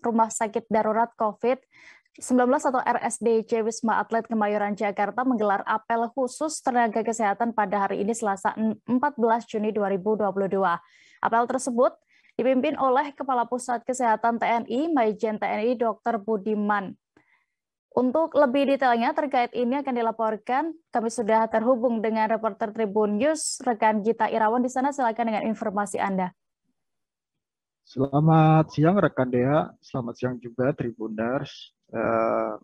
Rumah Sakit Darurat COVID-19 atau RSDC Wisma Atlet Kemayoran Jakarta menggelar apel khusus tenaga kesehatan pada hari ini Selasa 14 Juni 2022. Apel tersebut dipimpin oleh Kepala Pusat Kesehatan TNI, Majen TNI Dr. Budiman. Untuk lebih detailnya terkait ini akan dilaporkan, kami sudah terhubung dengan reporter Tribun News, rekan Gita Irawan di sana. Silakan dengan informasi Anda. Selamat siang rekan Dea, selamat siang juga Tribuners.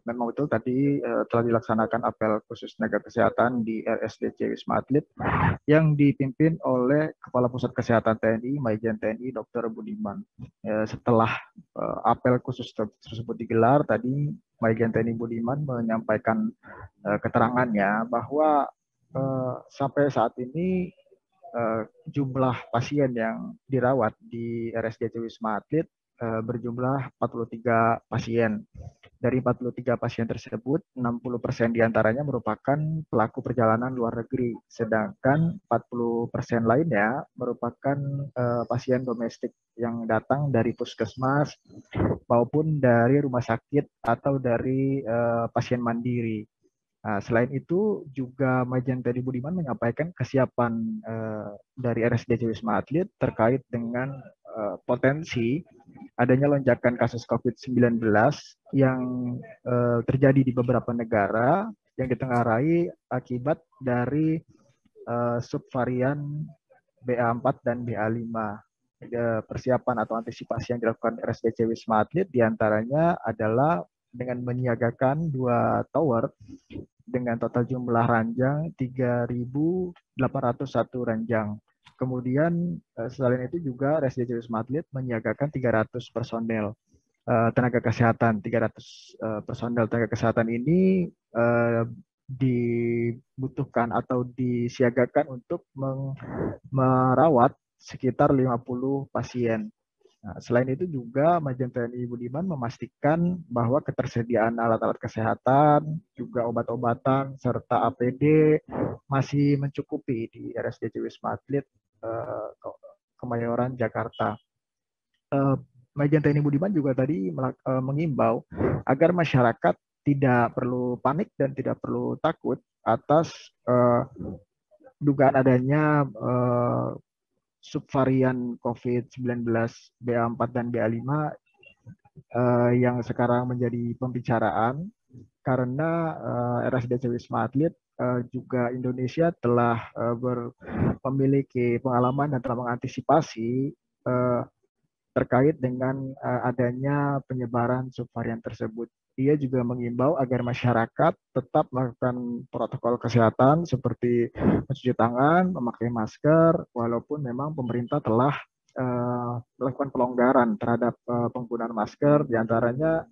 Memang betul tadi telah dilaksanakan apel khusus tenaga kesehatan di RSDC Wisma Atlet yang dipimpin oleh Kepala Pusat Kesehatan TNI, Majen TNI Dr. Budiman. Setelah apel khusus tersebut digelar, tadi Majen TNI Budiman menyampaikan keterangannya bahwa sampai saat ini jumlah pasien yang dirawat di RSDC Wisma Atlet berjumlah 43 pasien. Dari 43 pasien tersebut, 60% diantaranya merupakan pelaku perjalanan luar negeri, sedangkan 40% lainnya merupakan pasien domestik yang datang dari puskesmas maupun dari rumah sakit atau dari pasien mandiri. Selain itu juga Majen TNI Budiman menyampaikan kesiapan dari RSDC Wisma Atlet terkait dengan potensi adanya lonjakan kasus COVID-19 yang terjadi di beberapa negara yang ditengarai akibat dari subvarian BA4 dan BA5. Persiapan atau antisipasi yang dilakukan RSDC Wisma Atlet diantaranya adalah dengan menyiagakan 2 tower dengan total jumlah ranjang 3.801 ranjang. Kemudian selain itu juga RSDC Wisma Atlet menyiagakan 300 personel tenaga kesehatan. 300 personel tenaga kesehatan ini dibutuhkan atau disiagakan untuk merawat sekitar 50 pasien. Selain itu juga Majen TNI Budiman memastikan bahwa ketersediaan alat-alat kesehatan, juga obat-obatan, serta APD masih mencukupi di RSDC Wisma Atlet Kemayoran Jakarta. Majen TNI Budiman juga tadi mengimbau agar masyarakat tidak perlu panik dan tidak perlu takut atas dugaan adanya subvarian COVID-19 BA4 dan BA5 yang sekarang menjadi pembicaraan karena RSDC Wisma Atlet juga Indonesia telah memiliki pengalaman dan telah mengantisipasi terkait dengan adanya penyebaran subvarian tersebut. Ia juga mengimbau agar masyarakat tetap melakukan protokol kesehatan seperti mencuci tangan, memakai masker, walaupun memang pemerintah telah melakukan pelonggaran terhadap penggunaan masker, diantaranya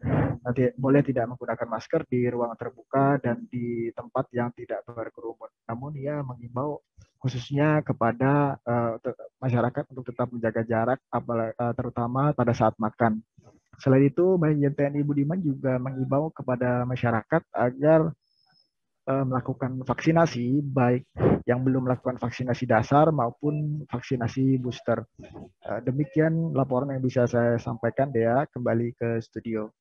boleh tidak menggunakan masker di ruang terbuka dan di tempat yang tidak berkerumun. Namun ia mengimbau khususnya kepada masyarakat untuk tetap menjaga jarak, terutama pada saat makan. Selain itu, Majen TNI Budiman juga mengimbau kepada masyarakat agar melakukan vaksinasi, baik yang belum melakukan vaksinasi dasar maupun vaksinasi booster. Demikian laporan yang bisa saya sampaikan, Dea. Kembali ke studio.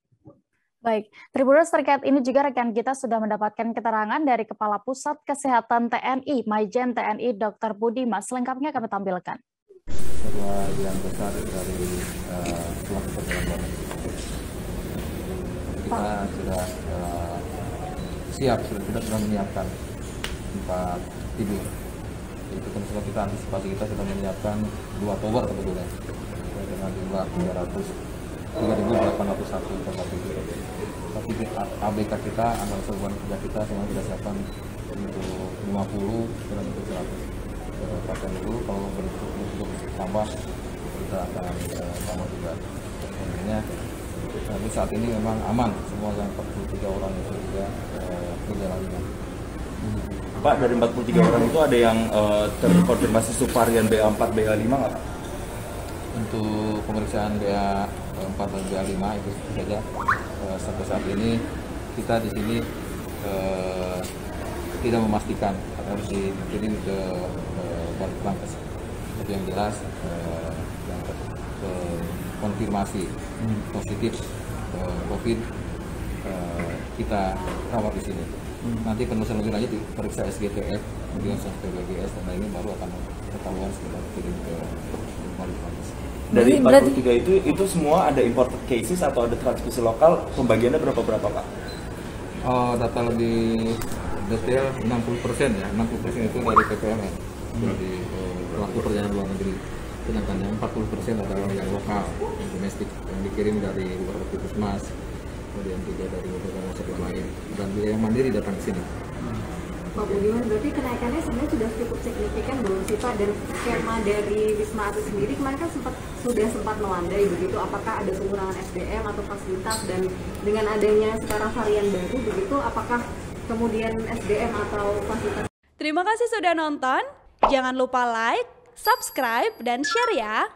Baik, Tribuners, terkait ini juga rekan kita sudah mendapatkan keterangan dari Kepala Pusat Kesehatan TNI, Majen TNI Dr. Budiman. Selengkapnya kami tampilkan. Sebuah yang besar dari pelaku perjalanan. Kita sudah siap, kita sudah menyiapkan tempat tidur. Itu tentu kita antisipasi, kita sudah menyiapkan 2 tower sebetulnya dengan jumlah 3.801 tempat tidur. Tapi ABK kita, anggaran serbuan kerja kita semua kita siapkan untuk 50 dan untuk 100 pasien dulu. Kalau untuk tambah kita akan tambah juga. Intinya tapi saat ini memang aman, semua yang 43 orang itu juga perjalanannya. Pak, dari 43 orang itu ada yang terkonfirmasi subvarian BA4, BA5 nggak? Untuk pemeriksaan BA4 dan BA5 itu saja. Sampai saat ini kita di sini tidak memastikan, harus dikirim ke Balitbangkes. Tapi yang jelas yang konfirmasi positif COVID kita rawat di sini. Nanti penelusuran lebih lanjut diperiksa SGTF, kemudian sampai BGS dan lainnya baru akan ketahuan setelah kirim ke Polres. Dari 43 itu semua ada imported cases atau ada transmisi lokal, pembagiannya berapa Pak? Data lebih detail 60% ya, 60% itu dari PPMN, dari pelaku perjalanan luar negeri. Sedangkan yang 40% adalah yang lokal, yang domestik, yang dikirim dari luar Puskesmas, kemudian juga dari beberapa rumah sakit lain, dan juga yang mandiri datang ke sini. Pak Budiman, berarti kenaikannya sebenarnya sudah cukup signifikan belum sih Pak? Dan skema dari Wisma Atlet sendiri kemarin kan sudah sempat melandai begitu, apakah ada pengurangan SDM atau fasilitas, dan dengan adanya sekarang varian baru begitu, apakah kemudian SDM atau fasilitas? Terima kasih sudah nonton, jangan lupa like, subscribe, dan share ya!